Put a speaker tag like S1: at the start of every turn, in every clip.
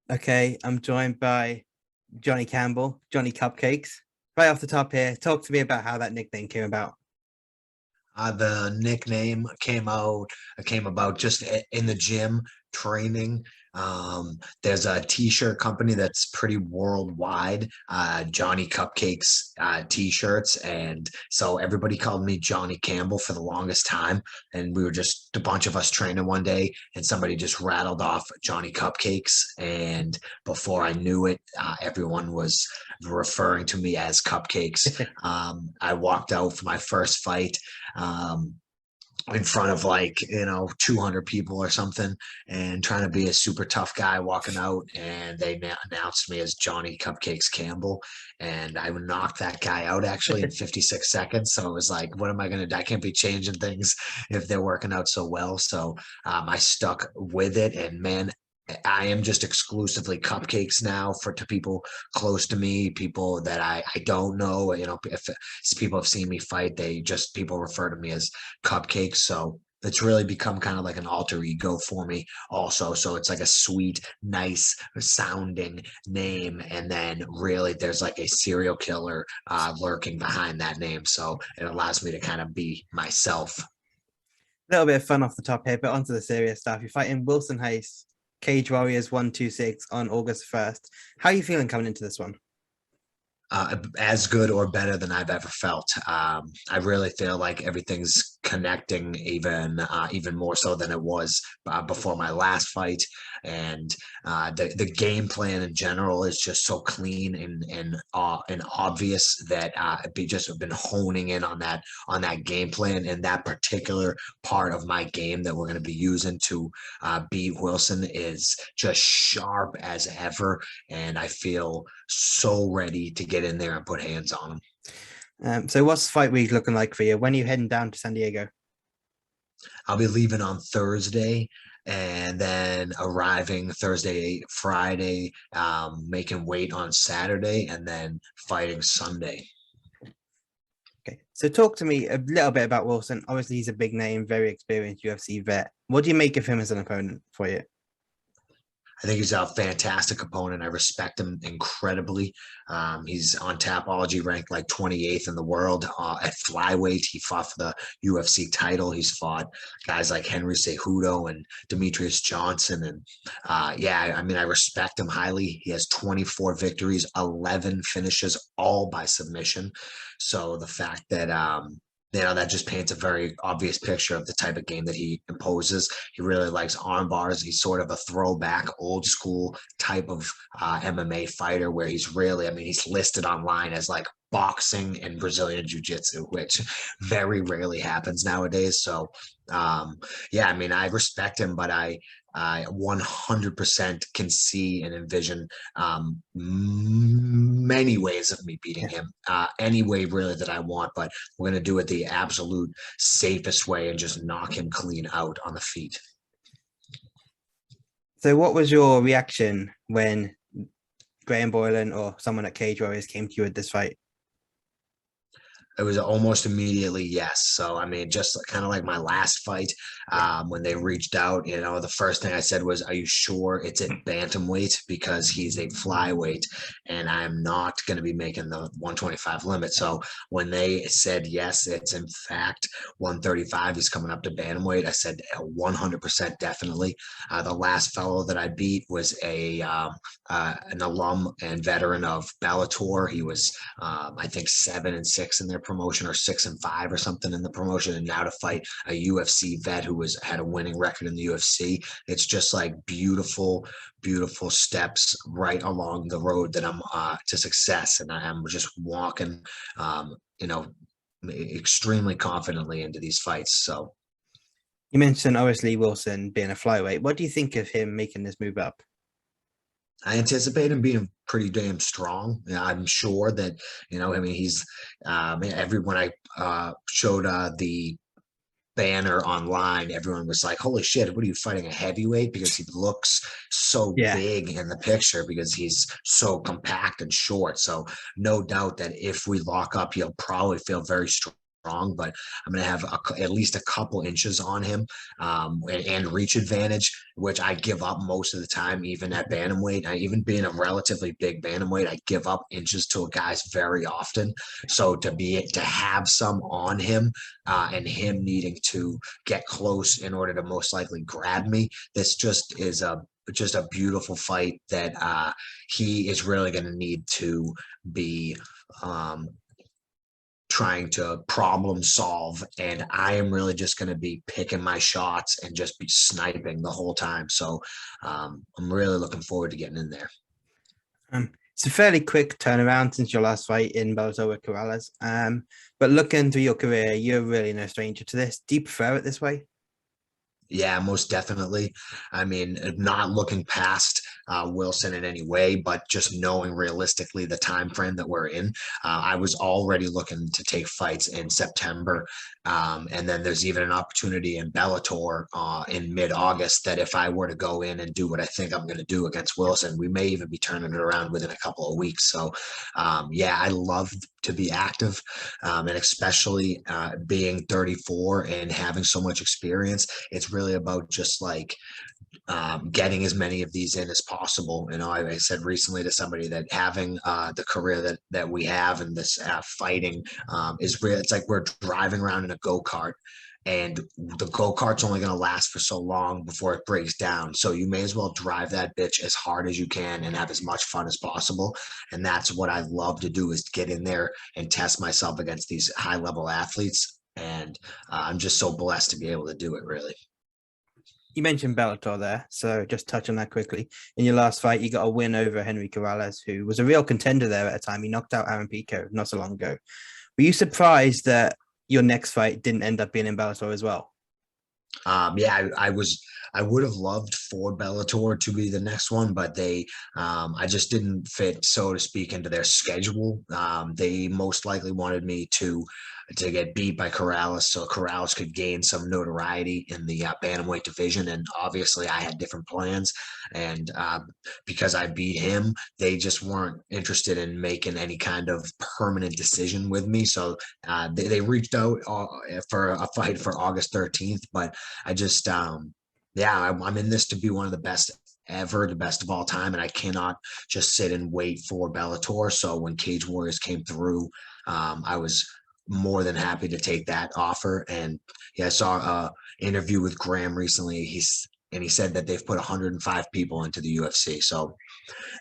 S1: Okay, I'm joined by Johnny Campbell, Johnny Cupcakes. Right off the top here, talk to me about how that nickname came about.
S2: The nickname came about just in the gym training. There's a t-shirt company that's pretty worldwide, Johnny Cupcakes t-shirts, and so everybody called me Johnny Campbell for the longest time. And we were just a bunch of us training one day, and somebody just rattled off Johnny Cupcakes, and before I knew it, everyone was referring to me as Cupcakes. I walked out for my first fight um, in front of 200 people or something, and trying to be a super tough guy walking out, and they announced me as Johnny Cupcakes Campbell, and I knocked that guy out actually in 56 seconds. So it was like, what am I going to do? I can't be changing things if they're working out so well. So I stuck with it, and man, I am just exclusively Cupcakes now for to people close to me, people that I don't know. If people have seen me fight, people refer to me as Cupcakes. So it's really become kind of like an alter ego for me also. So it's like a sweet, nice sounding name. And then really there's like a serial killer lurking behind that name. So it allows me to kind of be myself.
S1: A little bit of fun off the top here, but onto the serious stuff. You're fighting Wilson Reis, Cage Warriors 126 on August 1st. How are you feeling coming into this one?
S2: As good or better than I've ever felt. I really feel like everything's connecting even more so than it was before my last fight, and the game plan in general is just so clean and obvious that just have been honing in on that game plan and that particular part of my game that we're going to be using to beat Wilson is just sharp as ever, and I feel so ready to get in there and put hands on them.
S1: So what's fight week looking like for you? When are you heading down to San Diego?
S2: I'll be leaving on Thursday and then arriving Thursday, Friday, making weight on Saturday, and then fighting Sunday.
S1: Okay, so talk to me a little bit about Wilson. Obviously, he's a big name, very experienced UFC vet. What do you make of him as an opponent for you?
S2: I think he's a fantastic opponent. I respect him incredibly. He's on Tapology ranked like 28th in the world at flyweight. He fought for the UFC title. He's fought guys like Henry Cejudo and Demetrius Johnson. And yeah, I mean, I respect him highly. He has 24 victories, 11 finishes, all by submission. So the fact that that just paints a very obvious picture of the type of game that he imposes. He really likes arm bars. He's sort of a throwback, old school type of MMA fighter where he's listed online as like boxing and Brazilian jiu-jitsu, which very rarely happens nowadays. So yeah, I mean, I respect him, but I 100% can see and envision many ways of me beating him, any way really that I want, but we're going to do it the absolute safest way and just knock him clean out on the feet.
S1: So what was your reaction when Graham Boylan or someone at Cage Warriors came to you with this fight?
S2: It was almost immediately yes. So I mean, just kind of like my last fight, when they reached out, the first thing I said was, "Are you sure it's at bantamweight? Because he's a flyweight, and I'm not going to be making the 125 limit." So when they said yes, it's in fact 135. He's coming up to bantamweight. I said 100% definitely. The last fellow that I beat was an alum and veteran of Bellator. He was I think 7-6 in their promotion, or 6-5 or something in the promotion, and now to fight a UFC vet who had a winning record in the UFC. It's just like beautiful steps right along the road that I'm to success, and I'm just walking you know extremely confidently into these fights. So
S1: You mentioned obviously Wilson being a flyweight. What do you think of him making this move up?
S2: I anticipate him being pretty damn strong. I'm sure that, I mean, he's when I showed the banner online, everyone was like, "Holy shit, what are you fighting, a heavyweight?" Because he looks so
S1: Yeah.
S2: big in the picture because he's so compact and short. So no doubt that if we lock up, he'll probably feel very strong strong, but I'm going to have at least a couple inches on him, and reach advantage, which I give up most of the time, even at bantamweight. Even being a relatively big bantamweight, I give up inches to guys very often. So to have some on him, and him needing to get close in order to most likely grab me, this just a beautiful fight that he is really going to need to be trying to problem solve, and I am really just going to be picking my shots and just be sniping the whole time. So I'm really looking forward to getting in there.
S1: It's a fairly quick turnaround since your last fight in Bellator with Corrales. But looking through your career, you're really no stranger to this. Do you prefer it this way?
S2: Yeah, most definitely. I mean, not looking past Wilson in any way, but just knowing realistically the time frame that we're in, I was already looking to take fights in September, and then there's even an opportunity in Bellator in mid-August that if I were to go in and do what I think I'm going to do against Wilson, we may even be turning it around within a couple of weeks. So, yeah, I love to be active, and especially being 34 and having so much experience. It's really about just like getting as many of these in as possible. You know, I said recently to somebody that having the career that we have and this fighting is real. It's like we're driving around in a go-kart, and the go-kart's only going to last for so long before it breaks down. So you may as well drive that bitch as hard as you can and have as much fun as possible. And that's what I love to do, is get in there and test myself against these high-level athletes. And I'm just so blessed to be able to do it, really.
S1: You mentioned Bellator there, so just touch on that quickly. In your last fight, you got a win over Henry Corrales, who was a real contender there at a time. He knocked out Aaron Pico not so long ago. Were you surprised that your next fight didn't end up being in Bellator as well?
S2: Yeah, I would have loved for Bellator to be the next one, but I just didn't fit, so to speak, into their schedule. They most likely wanted me to get beat by Corrales so Corrales could gain some notoriety in the bantamweight division. And obviously I had different plans. And because I beat him, they just weren't interested in making any kind of permanent decision with me. So they reached out for a fight for August 13th. But I just, yeah, I'm in this to be one of the best ever, the best of all time. And I cannot just sit and wait for Bellator. So when Cage Warriors came through, I was more than happy to take that offer. And yeah, I saw a interview with Graham recently. He said that they've put 105 people into the UFC. So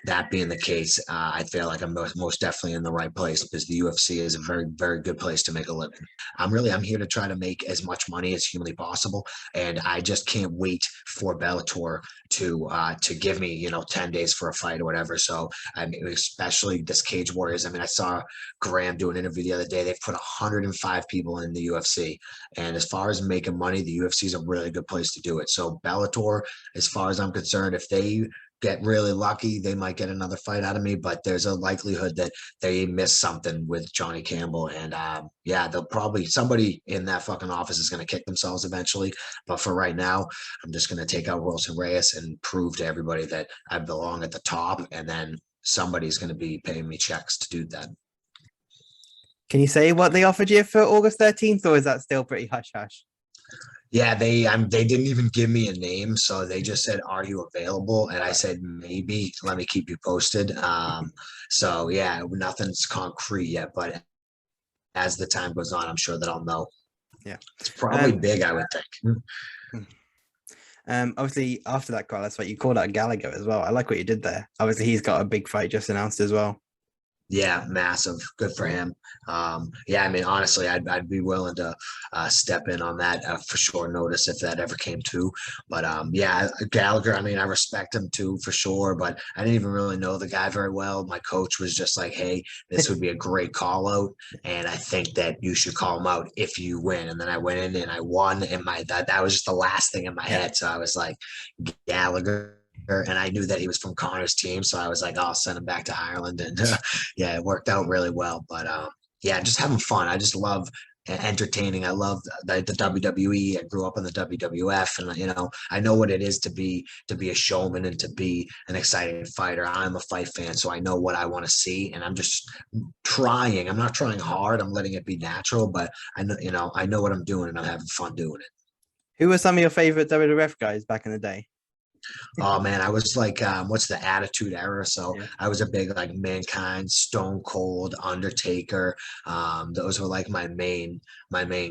S2: that being the case, I feel like I'm most definitely in the right place, because the UFC is a very, very good place to make a living. I'm here to try to make as much money as humanly possible, and I just can't wait for Bellator to give me 10 days for a fight or whatever. So I mean, especially this Cage Warriors. I mean, I saw Graham do an interview the other day. They've put 105 people in the UFC, and as far as making money, the UFC is a really good place to do it. So Bellator, as far as I'm concerned, if they get really lucky, they might get another fight out of me, but there's a likelihood that they miss something with Johnny Campbell. And yeah, they'll probably, somebody in that fucking office is going to kick themselves eventually. But for right now, I'm just going to take out Wilson Reis and prove to everybody that I belong at the top. And then somebody's going to be paying me checks to do that.
S1: Can you say what they offered you for August 13th, or is that still pretty hush hush?
S2: Yeah, they didn't even give me a name, so they just said, "Are you available?" And I said, "Maybe. Let me keep you posted." So yeah, nothing's concrete yet, but as the time goes on, I'm sure that I'll know.
S1: Yeah,
S2: it's probably big, I would think.
S1: Obviously, after that Corrales fight, you called out Gallagher as well. I like what you did there. Obviously, he's got a big fight just announced as well.
S2: Yeah, massive. Good for him. Yeah, I mean, honestly, I'd be willing to step in on that for short notice if that ever came to. But yeah, Gallagher, I mean, I respect him too for sure, but I didn't even really know the guy very well. My coach was just like, "Hey, this would be a great call out, and I think that you should call him out if you win." And then I went in and I won, and that was just the last thing in my head. So I was like, Gallagher. And I knew that he was from Connor's team, so I was like, I'll send him back to Ireland. And yeah, it worked out really well. But yeah, just having fun. I just love entertaining. I love the WWE. I grew up in the WWF, and I know what it is to be a showman and to be an exciting fighter. I'm a fight fan, so I know what I want to see, and I'm just trying. I'm not trying hard. I'm letting it be natural, but I know what I'm doing, and I'm having fun doing it.
S1: Who were some of your favorite WWF guys back in the day?
S2: Oh man, I was like, what's the Attitude Era? So
S1: Yeah.
S2: I was a big like Mankind, Stone Cold, Undertaker. Those were like my main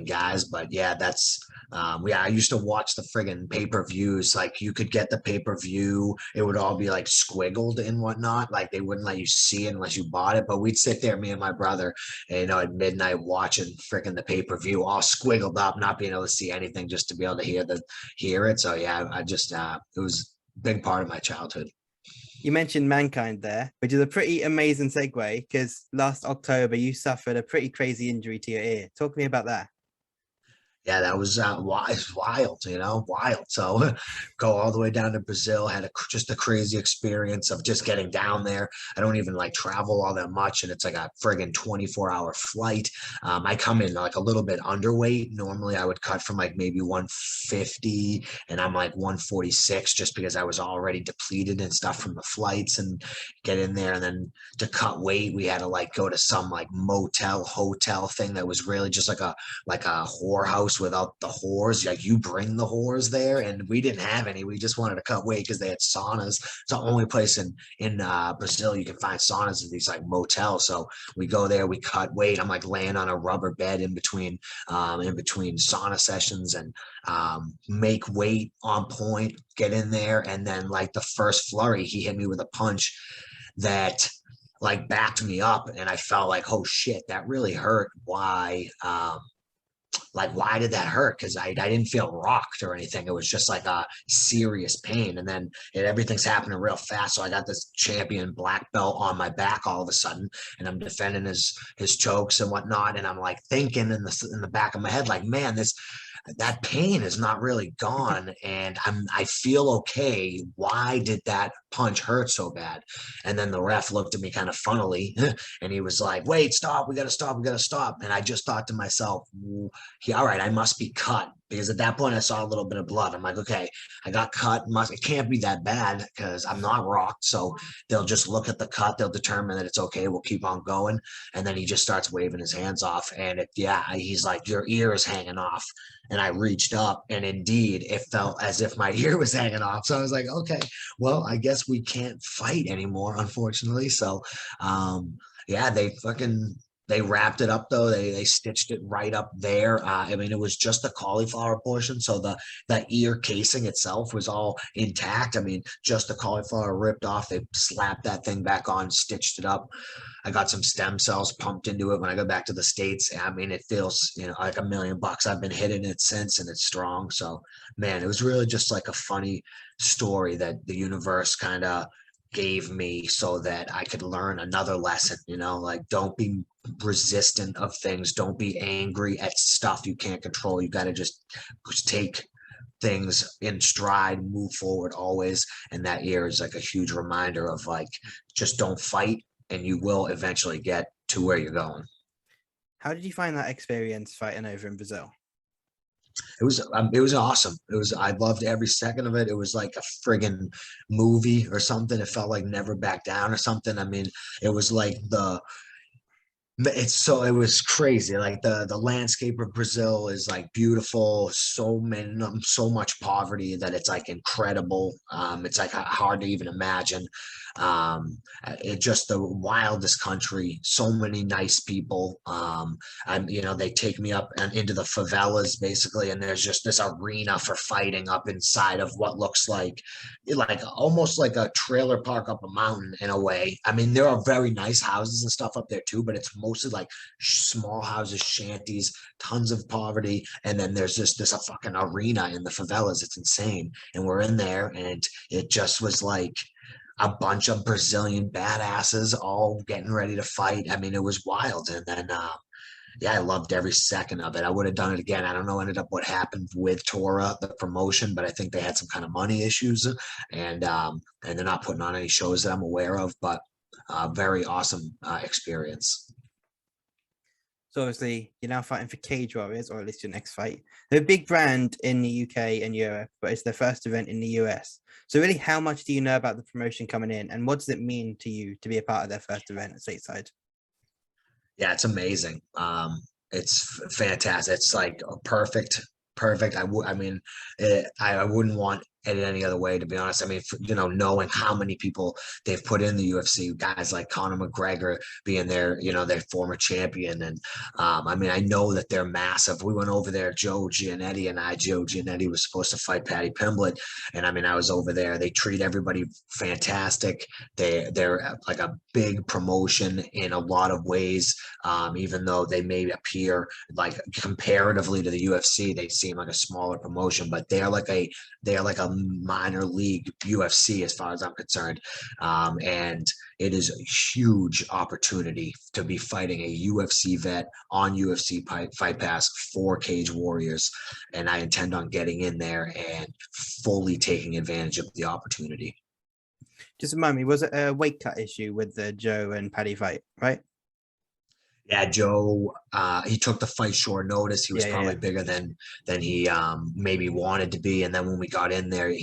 S2: guys. But yeah, that's yeah. I used to watch the friggin' pay-per-views. Like you could get the pay-per-view, it would all be like squiggled and whatnot. Like they wouldn't let you see it unless you bought it. But we'd sit there, me and my brother, and, at midnight watching friggin' the pay-per-view, all squiggled up, not being able to see anything, just to be able to hear it. So yeah, I just it was big part of my childhood.
S1: You mentioned Mankind there, which is a pretty amazing segue because last October you suffered a pretty crazy injury to your ear. Talk to me about that.
S2: Yeah, that was wild, wild. So go all the way down to Brazil, had just a crazy experience of just getting down there. I don't even like travel all that much, and it's like a friggin' 24-hour flight. I come in like a little bit underweight. Normally I would cut from like maybe 150, and I'm like 146 just because I was already depleted and stuff from the flights and get in there. And then to cut weight, we had to like go to some like motel hotel thing that was really just like a whorehouse without the whores. Like you bring the whores there, and we didn't have any. We just wanted to cut weight because they had saunas. It's the only place in Brazil you can find saunas in these like motels. So we go there, we cut weight. I'm like laying on a rubber bed in between sauna sessions, and make weight on point. Get in there, and then like the first flurry, he hit me with a punch that like backed me up, and I felt like, oh shit, that really hurt. Why? Like why did that hurt? Because I didn't feel rocked or anything. It was just like a serious pain. And then everything's happening real fast. So I got this champion black belt on my back all of a sudden, and I'm defending his chokes and whatnot. And I'm like thinking in the back of my head, like, man, that pain is not really gone, and I feel okay. Why did that punch hurt so bad? And then the ref looked at me kind of funnily, and he was like, wait, stop, we gotta stop, we gotta stop. And I just thought to myself, yeah, all right, I must be cut, because at that point I saw a little bit of blood. I'm like, okay, I got cut. It can't be that bad because I'm not rocked. So they'll just look at the cut, they'll determine that it's okay, we'll keep on going. And then he just starts waving his hands off, and he's like, your ear is hanging off. And I reached up, and indeed it felt as if my ear was hanging off. So I was like, okay, well, I guess we can't fight anymore, unfortunately. So yeah, they wrapped it up though. They stitched it right up there. I mean, it was just the cauliflower portion, so the ear casing itself was all intact. I mean, just the cauliflower ripped off. They slapped that thing back on, stitched it up. I got some stem cells pumped into it when I go back to the States. I mean, it feels, like $1,000,000. I've been hitting it since, and it's strong. So, man, it was really just like a funny story that the universe kind of gave me so that I could learn another lesson, like don't be resistant of things. Don't be angry at stuff you can't control. You got to just take things in stride, move forward always. And that year is like a huge reminder of like, just don't fight, and you will eventually get to where you're going.
S1: How did you find that experience fighting over in Brazil?
S2: It was awesome. I loved every second of it. It was like a friggin' movie or something. It felt like Never Back Down or something. I mean, it was like it was crazy. Like the landscape of Brazil is like beautiful. So much poverty that it's like incredible. It's like hard to even imagine. It just the wildest country. So many nice people. They take me up and into the favelas basically, and there's just this arena for fighting up inside of what looks like almost like a trailer park up a mountain in a way. I mean, there are very nice houses and stuff up there too, but it's mostly like small houses, shanties, tons of poverty, and then there's just this a fucking arena in the favelas. It's insane, and we're in there, and it just was like a bunch of Brazilian badasses all getting ready to fight. I mean, it was wild. And then yeah, I loved every second of it. I would have done it again. I don't know what happened with Tora, the promotion, but I think they had some kind of money issues, and they're not putting on any shows that I'm aware of. But very awesome experience.
S1: So obviously you're now fighting for Cage Warriors, or at least your next fight. They're a big brand in the UK and Europe, but it's their first event in the US. So really, how much do you know about the promotion coming in, and what does it mean to you to be a part of their first event at stateside?
S2: Yeah, it's amazing. It's fantastic. It's like a perfect. I mean, I wouldn't want it any other way, to be honest. I mean, knowing how many people they've put in the UFC, guys like Conor McGregor being their former champion, and I mean, I know that they're massive. We went over there, Joe Giannetti and I. Joe Giannetti was supposed to fight Paddy Pimblett, and I mean, I was over there. They treat everybody fantastic. They're like a big promotion in a lot of ways. Even though they may appear like comparatively to the UFC, they seem like a smaller promotion, but they are like a minor league UFC as far as I'm concerned. And it is a huge opportunity to be fighting a UFC vet on UFC Fight Pass for Cage Warriors. And I intend on getting in there and fully taking advantage of the opportunity.
S1: Just remind me, was it a weight cut issue with the Joe and Paddy fight, right?
S2: Yeah, Joe, he took the fight short notice. He was
S1: Yeah.
S2: probably bigger than he maybe wanted to be. And then when we got in there,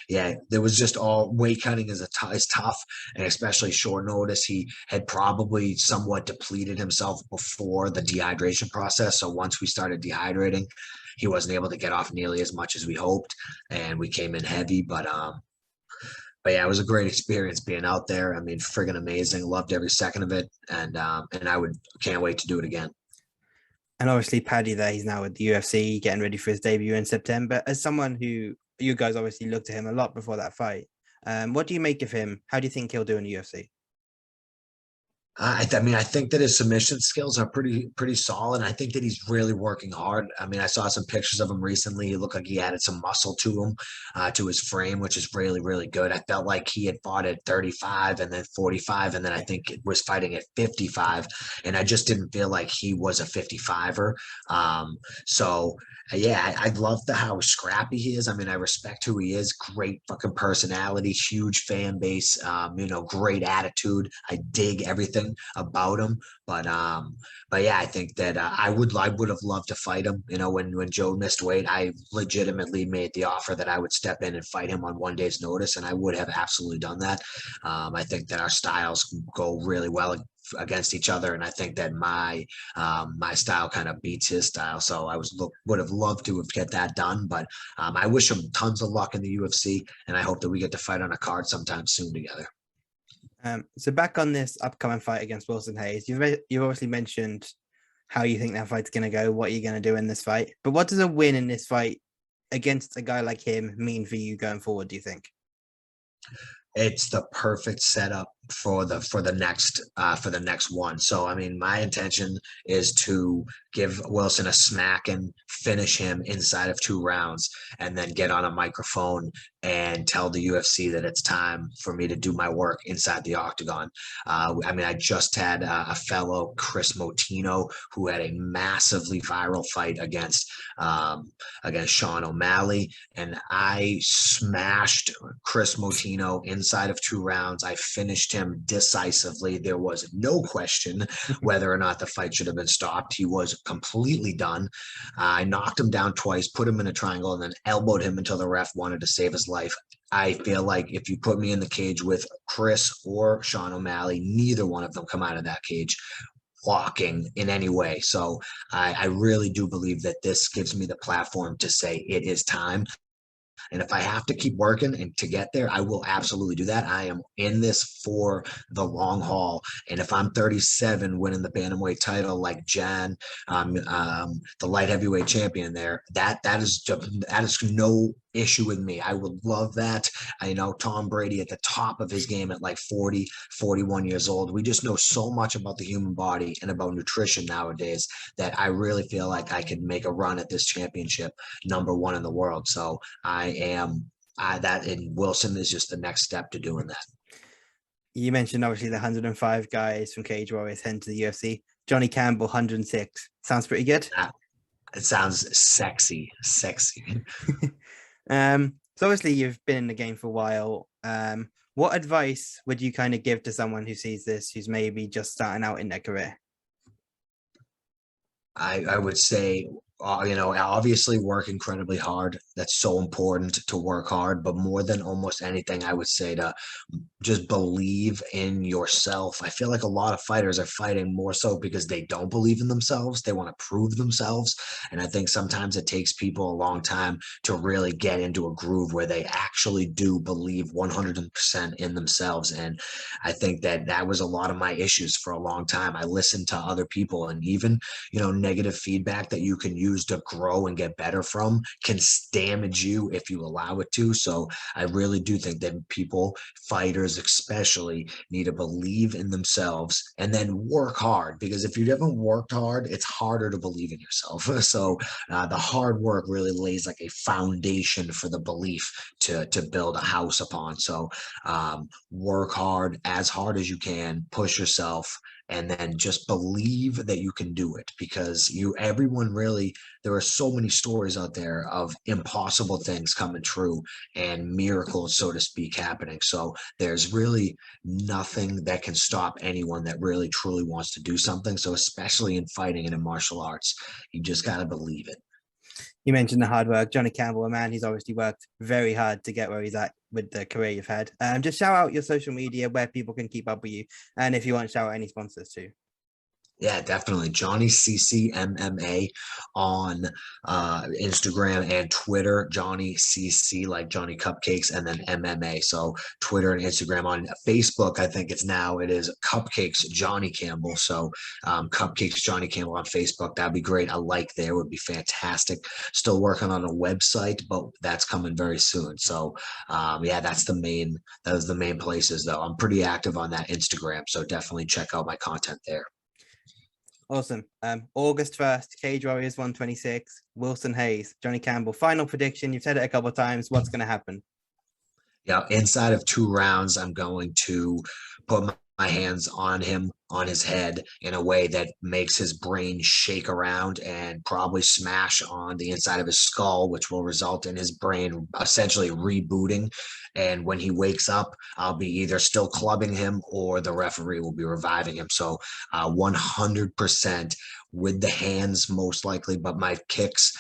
S2: there was just all weight cutting is tough, and especially short notice. He had probably somewhat depleted himself before the dehydration process. So once we started dehydrating, he wasn't able to get off nearly as much as we hoped, and we came in heavy. But yeah, it was a great experience being out there. I mean, friggin' amazing. Loved every second of it, and can't wait to do it again.
S1: And obviously Paddy there, he's now with the UFC, getting ready for his debut in September. As someone who you guys obviously looked at him a lot before that fight, what do you make of him? How do you think he'll do in the UFC?
S2: I mean, I think that his submission skills are pretty solid. I think that he's really working hard. I mean, I saw some pictures of him recently. He looked like he added some muscle to him, to his frame, which is really, really good. I felt like he had fought at 35 and then 45, and then I think it was fighting at 55, and I just didn't feel like he was a 55er. So yeah, I love how scrappy he is. I mean, I respect who he is. Great fucking personality, huge fan base. Great attitude. I dig everything about him. But yeah, I think that I would have loved to fight him. When Joe missed weight, I legitimately made the offer that I would step in and fight him on one day's notice, and I would have absolutely done that. I think that our styles go really well against each other, and I think that my style kind of beats his style. So would have loved to have get that done, but I wish him tons of luck in the UFC, and I hope that we get to fight on a card sometime soon together.
S1: So back on this upcoming fight against Wilson Reis, you've obviously mentioned how you think that fight's going to go, what you're going to do in this fight. But what does a win in this fight against a guy like him mean for you going forward, do you think?
S2: It's the perfect setup for the next one. So I mean, my intention is to give Wilson a smack and finish him inside of 2 rounds, and then get on a microphone and tell the UFC that it's time for me to do my work inside the octagon. I mean, I just had a fellow, Chris Motino, who had a massively viral fight against Sean O'Malley, and I smashed Chris Motino inside of 2 rounds. I finished him decisively. There was no question whether or not the fight should have been stopped. He was completely done. I knocked him down twice, put him in a triangle, and then elbowed him until the ref wanted to save his life. I feel like if you put me in the cage with Chris or Sean O'Malley, neither one of them come out of that cage walking in any way. So I really do believe that this gives me the platform to say it is time. And if I have to keep working and to get there, I will absolutely do that. I am in this for the long haul. And if I'm 37 winning the bantamweight title like Jan, the light heavyweight champion there, that is no issue with me. I would love that. I know Tom Brady at the top of his game at like 40, 41 years old. We just know so much about the human body and about nutrition nowadays that I really feel like I could make a run at this championship, #1 in the world. So and Wilson is just the next step to doing that.
S1: You mentioned obviously the 105 guys from Cage Warriors heading to the UFC. Johnny Campbell, 106. Sounds pretty good.
S2: It sounds sexy.
S1: So obviously you've been in the game for a while. What advice would you kind of give to someone who sees this, who's maybe just starting out in their career?
S2: I would say, obviously work incredibly hard. That's so important to work hard, but more than almost anything, I would say to just believe in yourself. I feel like a lot of fighters are fighting more so because they don't believe in themselves. They want to prove themselves. And I think sometimes it takes people a long time to really get into a groove where they actually do believe 100% in themselves. And I think that that was a lot of my issues for a long time. I listened to other people, and even, negative feedback that you can use to grow and get better from can damage you if you allow it to. So I really do think that people, fighters especially, need to believe in themselves and then work hard, because if you haven't worked hard, it's harder to believe in yourself. So the hard work really lays like a foundation for the belief to build a house upon. So work hard as you can, push yourself, and then just believe that you can do it, because everyone really, there are so many stories out there of impossible things coming true and miracles, so to speak, happening. So there's really nothing that can stop anyone that really truly wants to do something. So especially in fighting and in martial arts, you just got to believe it.
S1: You mentioned the hard work. Johnny Campbell, a man, he's obviously worked very hard to get where he's at with the career you've had. Just shout out your social media where people can keep up with you, and if you want to shout out any sponsors too.
S2: Yeah, definitely. Johnny CC MMA on Instagram and Twitter. Johnny CC, like Johnny Cupcakes, and then MMA. So Twitter and Instagram. On Facebook, I think it is Cupcakes Johnny Campbell. So Cupcakes Johnny Campbell on Facebook. That'd be great. A like there would be fantastic. Still working on a website, but that's coming very soon. So yeah, those the main places though. I'm pretty active on that Instagram. So definitely check out my content there.
S1: Awesome. August 1st, Cage Warriors 126, Wilson Reis, Johnny Campbell. Final prediction. You've said it a couple of times. What's going to happen?
S2: Yeah, inside of 2 rounds, I'm going to put my hands on him, on his head, in a way that makes his brain shake around and probably smash on the inside of his skull, which will result in his brain essentially rebooting. And when he wakes up, I'll be either still clubbing him or the referee will be reviving him. So 100% with the hands most likely, but my kicks,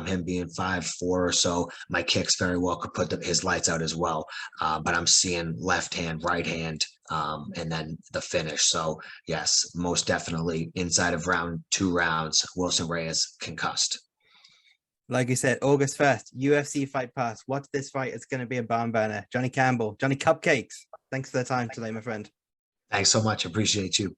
S2: him being 5'4" or so, my kicks very well could put his lights out as well. But I'm seeing left hand, right hand, and then the finish. So yes, most definitely inside of 2 rounds, Wilson Reis concussed.
S1: Like you said, August 1st, UFC Fight Pass. Watch this fight. It's going to be a barn burner. Johnny Campbell, Johnny Cupcakes. Thanks for the time today, my friend.
S2: Thanks so much. Appreciate you.